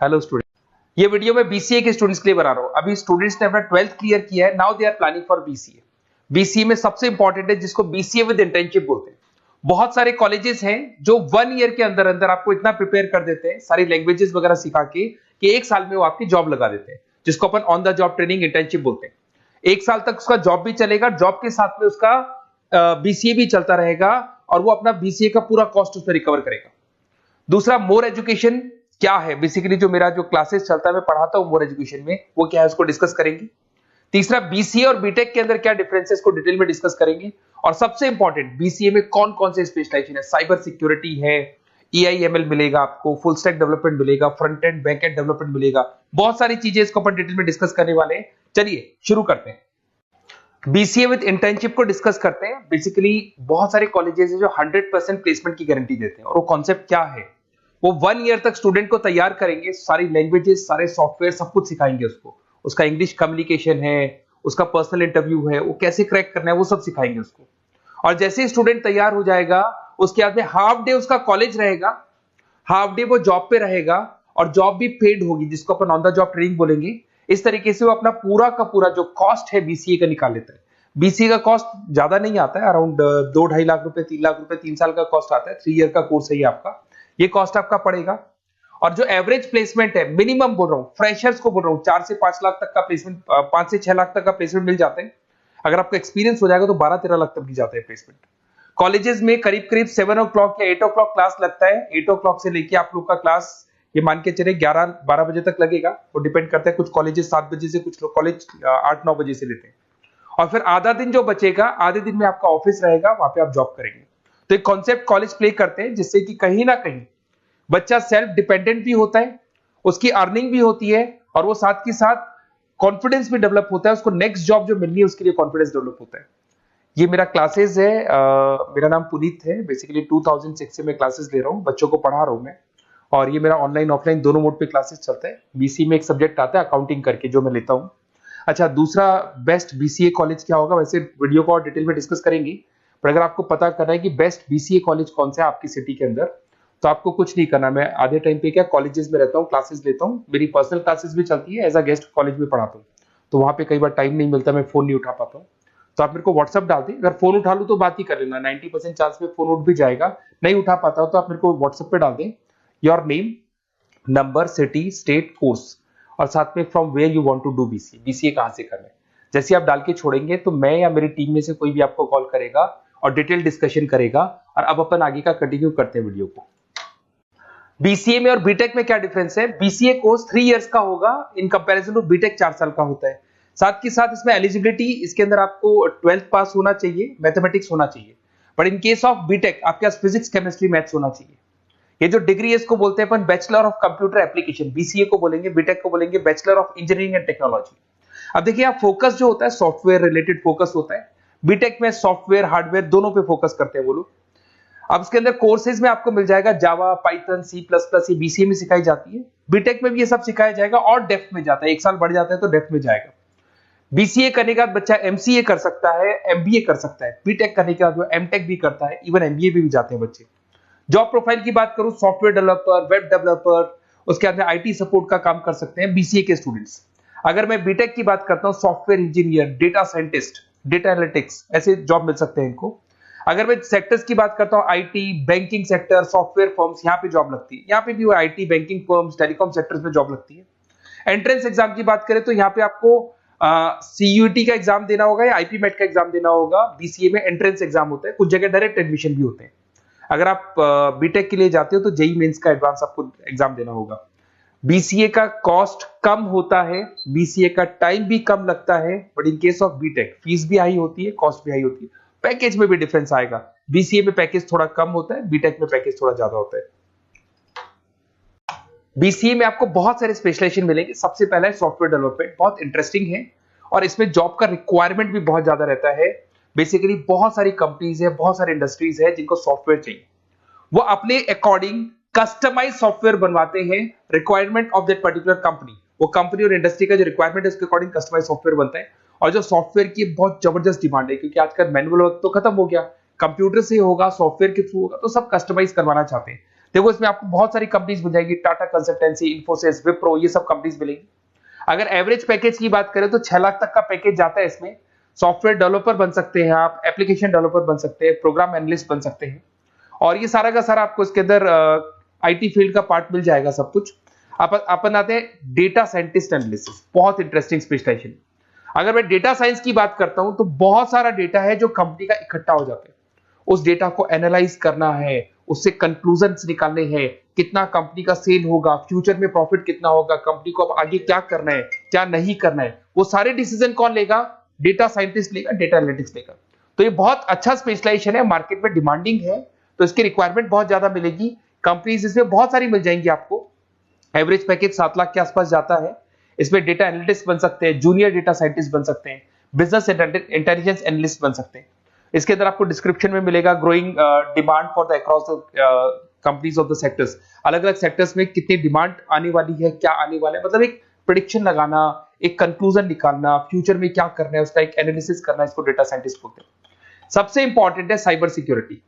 Hello student, ये video मैं BCA के स्टूडेंट्स के लिए बना रहा हूँ। अभी स्टूडेंट्स ने अपना 12th क्लियर किया है, now they are planning for BCA. BCA में सबसे इंपॉर्टेंट है जिसको बीसीए विद इंटर्नशिप बोलते हैं। बहुत सारे कॉलेजेस हैं जो 1 ईयर के अंदर अंदर आपको इतना प्रिपेयर कर देते हैं सारी लैंग्वेजेस वगैरह सिखा के कि 1 साल में वो आपकी जॉब लगा देते हैं, जिसको अपन on the job training internship बोलते हैं। 1 साल तक उसका जॉब भी चलेगा, जॉब के साथ में उसका बीसीए भी चलता रहेगा और वो अपना बीसीए का पूरा कॉस्ट उसमें रिकवर करेगा। दूसरा, मोर एजुकेशन क्या है, बेसिकली जो मेरा जो क्लासेस चलता है मैं पढ़ाता हूं मोर एजुकेशन में, वो क्या है उसको डिस्कस करेंगे। तीसरा, बीसीए और बीटेक के अंदर क्या डिफरेंसेस को डिटेल में डिस्कस करेंगे। और सबसे इंपॉर्टेंट, बीसीए में कौन कौन से स्पेशलाइजेशन है, साइबर सिक्योरिटी है, एआईएमएल मिलेगा आपको, फुल स्टैक डेवलपमेंट मिलेगा, front end back and development मिलेगा, बहुत सारी चीजें इसको अपन डिटेल में डिस्कस करने वाले हैं। चलिए शुरू करते हैं। बीसीए विद इंटर्नशिप को डिस्कस करते हैं। बेसिकली बहुत सारे कॉलेजेस हैं जो 100% प्लेसमेंट की गारंटी देते हैं, और वो कॉन्सेप्ट क्या है, वो 1 ईयर तक स्टूडेंट को तैयार करेंगे, सारी लैंग्वेजेस, सारे सॉफ्टवेयर, सब कुछ सिखाएंगे उसको। उसका इंग्लिश कम्युनिकेशन है, उसका पर्सनल इंटरव्यू है, वो कैसे क्रैक करना है वो सब सिखाएंगे उसको। और जैसे ही स्टूडेंट तैयार हो जाएगा उसके बाद में हाफ डे उसका कॉलेज रहेगा, हाफ डे वो जॉब पे रहेगा, और जॉब भी पेड होगी जिसको अपन ऑन द जॉब ट्रेनिंग बोलेंगे। इस तरीके से वो अपना पूरा का पूरा जो कॉस्ट है बीसीए का निकाल लेता है। बीसीए का कॉस्ट ज्यादा नहीं आता है, अराउंड 2-2.5 लाख रुपए, 3 लाख रुपए 3 साल का कॉस्ट आता है। 3 ईयर का कोर्स है ये आपका, ये कॉस्ट आपका पड़ेगा। और जो एवरेज प्लेसमेंट है, मिनिमम बोल रहा हूँ, फ्रेशर्स को बोल रहा हूँ, 4 से 5 लाख तक का प्लेसमेंट, 5 से 6 लाख तक का प्लेसमेंट मिल जाते हैं। अगर आपका एक्सपीरियंस हो जाएगा तो 12-13 लाख तक भी जाता है प्लेसमेंट। कॉलेजेस में करीब करीब 7 o'clock या 8 o'clock क्लास लगता है। 8 o'clock से लेके आप लोग का क्लास ये मान के चले 11-12 बजे तक लगेगा, वो डिपेंड करता है। कुछ कॉलेजेस 7 बजे से, कुछ लोग कॉलेज 8-9 बजे से लेते हैं। और फिर आधा दिन जो बचेगा, आधे दिन में आपका ऑफिस रहेगा, वहां पे आप जॉब करेंगे। तो एक कॉन्सेप्ट कॉलेज प्ले करते हैं जिससे कि कहीं ना कहीं बच्चा सेल्फ डिपेंडेंट भी होता है, उसकी अर्निंग भी होती है, और वो साथ के साथ कॉन्फिडेंस भी डेवलप होता है। उसको नेक्स्ट जॉब जो मिलनी है उसके लिए कॉन्फिडेंस डेवलप होता है। ये मेरा क्लासेस है, मेरा नाम पुनीत है। बेसिकली 2006 से मैं क्लासेस ले रहा हूँ, बच्चों को पढ़ा रहा हूँ मैं। और ये मेरा ऑनलाइन ऑफलाइन दोनों मोड पे क्लासेस चलता है। बीसीए में एक सब्जेक्ट आता है अकाउंटिंग करके, जो मैं लेता हूँ। अच्छा, दूसरा, बेस्ट बीसीए कॉलेज क्या होगा, वैसे वीडियो को और डिटेल में डिस्कस करेंगे, पर अगर आपको पता करना है कि बेस्ट बीसीए कॉलेज कौन सा है आपकी सिटी के अंदर, तो आपको कुछ नहीं करना। मैं आधे टाइम पे क्या कॉलेजेस में रहता हूँ, क्लासेस लेता हूँ, मेरी पर्सनल क्लासेस भी चलती है, एज अ गेस्ट कॉलेज में पढ़ाता हूँ। तो वहां पे कई बार टाइम नहीं मिलता, मैं फोन नहीं उठा पाता हूँ, तो आप मेरे को व्हाट्सअप डाल दें। अगर फोन उठा लूँ तो बात ही कर लेना, 90% चांस में फोन उठ भी जाएगा। नहीं उठा पाता हो तो आप मेरे को व्हाट्सएप पे डाल दें, your name, number, city, state, course, और साथ में from where you want to do BCA, BCA कहां से करना है। जैसे आप डाल के छोड़ेंगे तो मैं या मेरी टीम में से कोई भी आपको कॉल करेगा और डिटेल डिस्कशन करेगा। और अब अपन आगे का कंटिन्यू करते हैं वीडियो को। बीसीए में और बीटेक में क्या डिफरेंस है। बीसीए कोर्स 3 इयर्स का होगा, इन कंपैरिजन टू बीटेक 4 साल का होता है। साथ के साथ इसमें एलिजिबिलिटी, इसके अंदर आपको 12th पास होना चाहिए, मैथमेटिक्स होना चाहिए। But in case of BTech आपके पास फिजिक्स, केमिस्ट्री, मैथ्स होना चाहिए। ये जो डिग्री है इसको बोलते हैं अपन bachelor of computer application. BCA को बोलेंगे, बीटेक को बोलेंगे bachelor of engineering and technology. अब देखिए, यहाँ फोकस जो होता है सॉफ्टवेयर रिलेटेड फोकस होता है। बीटेक में सॉफ्टवेयर, हार्डवेयर दोनों पे फोकस करते हैं वो लोग। अब इसके अंदर कोर्सेज में आपको मिल जाएगा जावा, पाइथन, C++, ये बीसीए में सिखाई जाती है। बीटेक में भी ये सब सिखाया जाएगा और डेप्थ में जाता है, 1 साल बढ़ जाता है तो डेप्थ में जाएगा। बीसीए करने के बाद बच्चा एमसीए कर सकता है, एमबीए कर सकता है। बीटेक करने के बाद वो एमटेक भी करता है, इवन एमबीए भी जाते हैं बच्चे। जॉब प्रोफाइल की बात करूं, सॉफ्टवेयर डेवलपर, वेब डेवलपर, उसके बाद में आईटी सपोर्ट का काम कर सकते हैं बीसीए के स्टूडेंट्स। अगर मैं बीटेक की बात करता हूं, software engineer, data scientist, data analytics, ऐसे जॉब मिल सकते हैं इनको। अगर मैं सेक्टर्स की बात करता हूं, IT, banking sector, software firms, यहाँ पे जॉब लगती है। यहाँ पे भी IT, banking firms, telecom sectors में जॉब लगती है। एंट्रेंस एग्जाम की बात करें तो यहाँ पे आपको सीयूईटी का एग्जाम देना होगा या आईपी मेट का एग्जाम देना होगा। बीसीए में एंट्रेंस एग्जाम होता है, कुछ जगह डायरेक्ट एडमिशन भी होते हैं। अगर आप बीटेक के लिए जाते हो तो जेई मेंस का एडवांस आपको एग्जाम देना होगा। बीसीए का कॉस्ट कम होता है, बीसीए का टाइम भी कम लगता है, but in case of BTech fees भी हाई होती है, कॉस्ट भी हाई होती है, पैकेज में भी डिफरेंस आएगा। बीसीए में पैकेज थोड़ा कम होता है, बीटेक में पैकेज थोड़ा ज्यादा होता है। बीसीए में आपको बहुत सारे स्पेशलाइजेशन मिलेंगे। सबसे पहला है सॉफ्टवेयर डेवलपमेंट, बहुत इंटरेस्टिंग है और इसमें जॉब का रिक्वायरमेंट भी बहुत ज्यादा रहता है। बेसिकली बहुत सारी कंपनीज है, बहुत सारी इंडस्ट्रीज है जिनको सॉफ्टवेयर चाहिए, वो अपने अकॉर्डिंग कस्टमाइज सॉफ्टवेयर बनवाते हैं, requirement of that particular company. वो कंपनी और इंडस्ट्री का जो रिक्वायरमेंट है उसके अकॉर्डिंग कस्टमाइज सॉफ्टवेयर बनता है। और जो सॉफ्टवेयर की बहुत जबरदस्त डिमांड है, क्योंकि आजकल मैनुअल वर्क तो खत्म हो गया, कंप्यूटर से होगा, सॉफ्टवेयर के थ्रू होगा, तो सब कस्टमाइज करवाना चाहते हैं। देखो इसमें आपको बहुत सारी कंपनीज मिल जाएगी, टाटा कंसल्टेंसी, इन्फोसिस, विप्रो, ये सब कंपनीज मिलेंगी। अगर एवरेज पैकेज की बात करें तो 6 लाख तक का पैकेज जाता है इसमें। सॉफ्टवेयर डेवलपर बन सकते हैं आप, एप्लीकेशन डेवलपर बन सकते हैं, प्रोग्राम एनालिस्ट बन सकते हैं, और ये सारा का सारा आपको इसके अंदर आईटी फील्ड का पार्ट मिल जाएगा सब कुछ। अपन आते हैं डेटा साइंटिस्ट एनालिसिस, बहुत इंटरेस्टिंग स्पेशलाइजेशन। अगर मैं डेटा साइंस की बात करता हूं तो बहुत सारा डेटा है जो कंपनी का इकट्ठा हो जाता है, उस डेटा को एनालाइज करना है, उससे कंक्लूजन्स निकालने हैं, कितना कंपनी का सेल होगा, फ्यूचर में प्रॉफिट कितना होगा, कंपनी को अब आगे क्या करना है, क्या नहीं करना है, वो सारे डिसीजन कौन लेगा? डेटा साइंटिस्ट लेगा, डेटा एनालिटिक्स लेगा। तो ये बहुत अच्छा स्पेशलाइजेशन है, मार्केट में डिमांडिंग है, तो इसकी रिक्वायरमेंट बहुत ज्यादा मिलेगी। कंपनीज इसमें बहुत सारी मिल जाएंगी आपको। एवरेज पैकेज 7 लाख के आसपास जाता है। इसमें डेटा एनालिटिक्स बन सकते हैं, जूनियर डेटा साइंटिस्ट बन सकते हैं, बिजनेस इंटेलिजेंस एनालिस्ट बन सकते हैं। इसके अंदर आपको डिस्क्रिप्शन में मिलेगा growing demand for the across the companies of the sectors. अलग अलग सेक्टर्स में कितनी डिमांड आने वाली है, क्या आने वाला है, मतलब एक प्रेडिक्शन लगाना, एक कंक्लूजन निकालना, फ्यूचर में क्या करना है उसका एक एनालिसिस करना, इसको डेटा साइंटिस्ट बोलते हैं। सबसे इंपॉर्टेंट है साइबर सिक्योरिटी।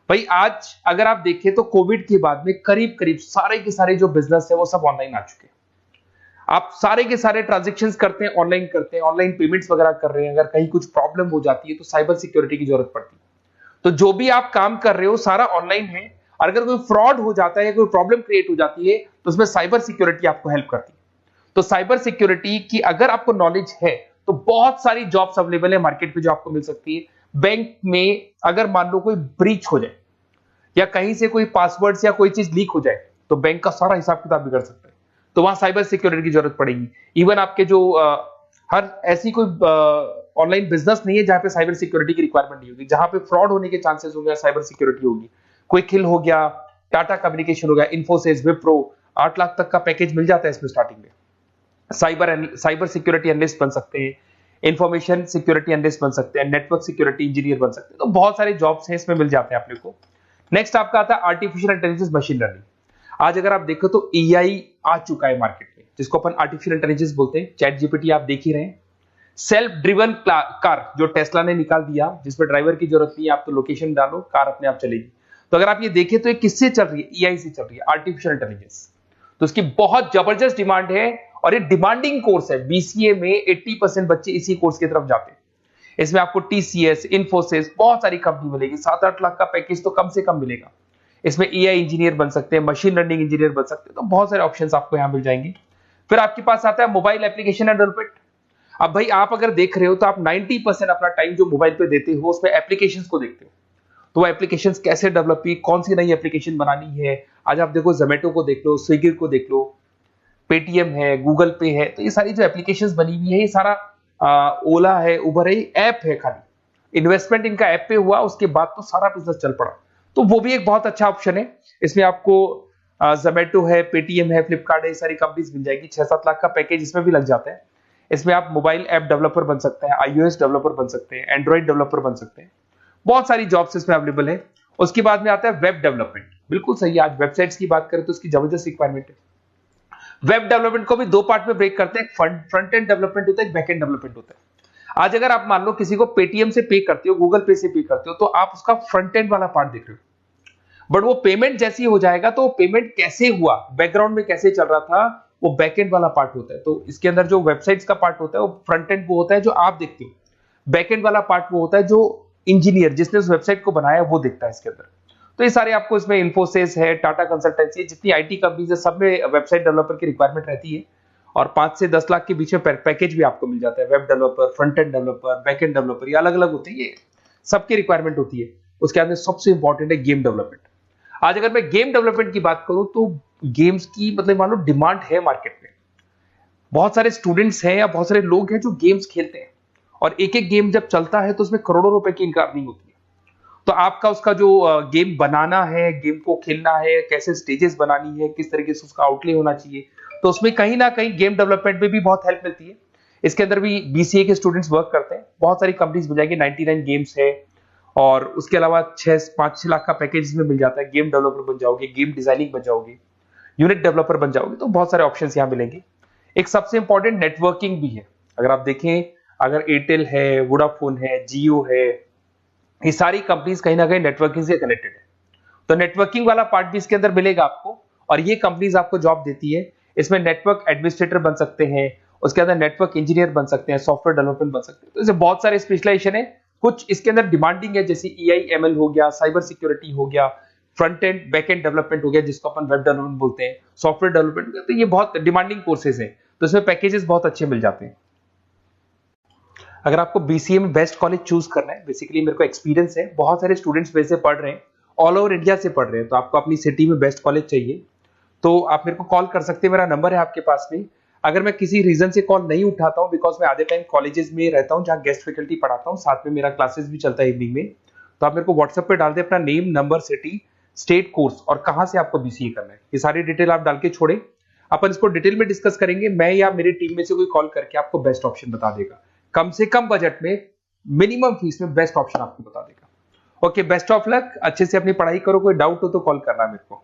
भाई आज अगर आप देखें तो कोविड के बाद में करीब करीब सारे के सारे जो बिजनेस है वो सब ऑनलाइन आ चुके हैं। आप सारे के सारे ट्रांजैक्शंस करते हैं, ऑनलाइन करते हैं, ऑनलाइन पेमेंट्स वगैरह कर रहे हैं। अगर कहीं कुछ प्रॉब्लम हो जाती है तो साइबर सिक्योरिटी की जरूरत पड़ती है। तो जो भी आप काम कर रहे हो सारा ऑनलाइन है, और अगर कोई फ्रॉड हो जाता है, कोई प्रॉब्लम क्रिएट हो जाती है तो उसमें साइबर सिक्योरिटी आपको हेल्प करती है। तो साइबर सिक्योरिटी की अगर आपको नॉलेज है तो बहुत सारी जॉब्स अवेलेबल है मार्केट में जो आपको मिल सकती है। बैंक में अगर मान लो कोई ब्रीच हो जाए या कहीं से कोई पासवर्ड्स या कोई चीज लीक हो जाए तो बैंक का सारा हिसाब किताब बिगड़ सकता है, तो वहां साइबर सिक्योरिटी की जरूरत पड़ेगी। इवन आपके जो हर ऐसी कोई ऑनलाइन बिजनेस नहीं है जहां पे साइबर सिक्योरिटी की रिक्वायरमेंट नहीं होगी। जहां पे फ्रॉड होने के चांसेस होंगे साइबर सिक्योरिटी होगी। क्विक हिल हो गया, टाटा कम्युनिकेशन हो गया, इन्फोसिस, विप्रो, 8 लाख तक का पैकेज मिल जाता है इसमें स्टार्टिंग में। साइबर सिक्योरिटी एनालिस्ट बन सकते हैं, इंफॉर्मेशन सिक्योरिटी एनालिस्ट बन सकते हैं, नेटवर्क सिक्योरिटी इंजीनियर बन सकते हैं। तो बहुत सारे जॉब्स हैं इसमें मिल जाते हैं अपने को। नेक्स्ट आपका आता है आर्टिफिशियल इंटेलिजेंस, मशीन लर्निंग। आज अगर आप देखो तो एआई आ चुका है मार्केट में, जिसको अपन आर्टिफिशियल इंटेलिजेंस बोलते हैं। चैट जीपीटी आप देख ही रहे हैं। सेल्फ ड्रिवन कार जो टेस्ला ने निकाल दिया, जिसमें ड्राइवर की जरूरत नहीं है, आप तो लोकेशन डालो, कार अपने आप चलेगी। तो अगर आप ये देखें तो ये किससे चल रही है? एआई से चल रही है, आर्टिफिशियल इंटेलिजेंस। तो इसकी बहुत जबरदस्त डिमांड है और ये डिमांडिंग कोर्स है। बीसीए में 80% बच्चे इसी कोर्स की तरफ जाते हैं। इसमें आपको टीसीएस, इन्फोसिस, बहुत सारी कंपनी मिलेगी। 7-8 लाख का पैकेज तो कम से कम मिलेगा। इसमें एआई इंजीनियर बन सकते हैं, मशीन लर्निंग इंजीनियर बन सकते हैं। तो बहुत सारे ऑप्शंस आपको यहां मिल जाएंगे। फिर आपके पास आता है मोबाइल एप्लीकेशन एंड डेवलपमेंट। अब भाई आप अगर देख रहे हो तो आप 90% अपना टाइम जो मोबाइल पे देते हो उसमें एप्लीकेशंस को देखते हो। तो वो एप्लीकेशंस कैसे डेवलप की, कौन सी नई एप्लीकेशन बनानी है। आज आप देखो जोमेटो को देख लो, स्विगी को देख लो, पेटीएम है, गूगल पे है। तो ये सारी जो एप्लीकेशंस बनी हुई है, ये सारा ओला है, उबर है, ऐप है। खाली इन्वेस्टमेंट इनका ऐप पे हुआ, उसके बाद तो सारा बिजनेस चल पड़ा। तो वो भी एक बहुत अच्छा ऑप्शन है। इसमें आपको जोमेटो है, पेटीएम है, फ्लिपकार्ट है, ये सारी कंपनीज मिल जाएगी। 6-7 लाख का पैकेज इसमें भी लग जाता है। इसमें आप मोबाइल ऐप डेवलपर बन सकते हैं, आईओएस डेवलपर बन सकते हैं, एंड्रॉइड डेवलपर बन सकते हैं। बहुत सारी जॉब्स इसमें अवेलेबल है। उसके बाद में आता है वेब डेवलपमेंट। बिल्कुल सही है, आज वेबसाइट्स की बात करें तो उसकी जबरदस्त रिक्वायरमेंट है। वेब डेवलपमेंट को भी 2 पार्ट में ब्रेक करते हैं। फ्रंट एंड डेवलपमेंट होता है, एक बैक एंड डेवलपमेंट होता है। आज अगर आप मान लो किसी को पेटीएम से पे करते हो, गूगल पे से पे करते हो, तो आप उसका फ्रंट एंड वाला पार्ट देख रहे हो। बट वो पेमेंट जैसी हो जाएगा तो पेमेंट कैसे हुआ, बैकग्राउंड में कैसे चल रहा था, वो बैक एंड वाला पार्ट होता है। तो इसके अंदर जो वेबसाइट्स का पार्ट होता है वो फ्रंट एंड वो होता है जो आप देखते हो। बैक एंड वाला पार्ट वो होता है जो इंजीनियर जिसने उस वेबसाइट को बनाया वो देखता है इसके अंदर। तो ये सारे आपको इसमें इन्फोसिस है, टाटा कंसल्टेंसी, जितनी आईटी कंपनीज है, सब में वेबसाइट डेवलपर की रिक्वायरमेंट रहती है। और 5 से 10 लाख के बीच में पैकेज भी आपको मिल जाता है। Web developer, front end developer, back end developer, ये अलग अलग होते हैं, ये सबकी रिक्वायरमेंट होती है। उसके अंदर सबसे इंपॉर्टेंट है गेम डेवलपमेंट। आज अगर मैं गेम डेवलपमेंट की बात करूं तो गेम्स की मतलब मान लो डिमांड है मार्केट में। बहुत सारे स्टूडेंट्स हैं या बहुत सारे लोग हैं जो गेम्स खेलते हैं, और एक एक गेम जब चलता है तो उसमें करोड़ों रुपए की इनकम अर्निंग होती है। तो आपका उसका जो गेम बनाना है, गेम को खेलना है, कैसे स्टेजेस बनानी है, किस तरीके से उसका आउटले होना चाहिए, तो उसमें कहीं ना कहीं गेम डेवलपमेंट में भी बहुत हेल्प मिलती है। इसके अंदर भी बीसीए के स्टूडेंट्स वर्क करते हैं। बहुत सारी कंपनीज मिल जाएगी, 99 गेम्स है। और उसके अलावा 5-6 लाख का पैकेज में मिल जाता है। गेम डेवलपर बन जाओगे, गेम डिजाइनिंग बन जाओगे, यूनिट डेवलपर बन जाओगे। तो बहुत सारे ऑप्शंस यहाँ मिलेंगे। एक सबसे इंपॉर्टेंट नेटवर्किंग भी है। अगर आप देखें, अगर एयरटेल है, वोडाफोन है, जियो है, ये सारी कंपनीज कहीं ना कहीं नेटवर्किंग से कनेक्टेड है। तो नेटवर्किंग वाला पार्ट भी इसके अंदर मिलेगा आपको, और ये कंपनीज आपको जॉब देती है। इसमें नेटवर्क एडमिनिस्ट्रेटर बन सकते हैं, उसके अंदर नेटवर्क इंजीनियर बन सकते हैं, सॉफ्टवेयर डेवलपमेंट बन सकते हैं। तो इसमें बहुत सारे स्पेशलाइजेशन है। कुछ इसके अंदर डिमांडिंग है, जैसे EI/ML हो गया, साइबर सिक्योरिटी हो गया, front end back and development हो गया जिसको अपन वेब डेवलपमेंट बोलते हैं, सॉफ्टवेयर डेवलपमेंट। तो ये बहुत डिमांडिंग कोर्सेज हैं, तो इसमें पैकेजेस बहुत अच्छे मिल जाते हैं। अगर आपको BCA में बेस्ट कॉलेज चूज करना है, बेसिकली मेरे को एक्सपीरियंस है, बहुत सारे स्टूडेंट्स वैसे पढ़ रहे हैं, ऑल ओवर इंडिया से पढ़ रहे हैं, तो आपको अपनी सिटी में बेस्ट कॉलेज चाहिए तो आप मेरे को कॉल कर सकते हैं, मेरा नंबर है आपके पास में। अगर मैं किसी रीजन से कॉल नहीं उठाता हूं, बिकॉज मैं आधे टाइम कॉलेजेस में रहता हूं जहां गेस्ट फैकल्टी पढ़ाता हूं, साथ में मेरा क्लासेस भी चलता है इवनिंग में, तो आप मेरे को व्हाट्सएप पे डाल दे अपना name, number, city, state, course और कहां से आपको BCA करना है, ये सारी डिटेल आप डाल के छोड़े। अपन इसको डिटेल में डिस्कस करेंगे, मैं या मेरी टीम में से कोई कॉल करके आपको बेस्ट ऑप्शन बता देगा, कम से कम बजट में, मिनिमम फीस में बेस्ट ऑप्शन आपको बता देगा। ओके, बेस्ट ऑफ लक, अच्छे से अपनी पढ़ाई करो, कोई डाउट हो तो कॉल करना मेरे को।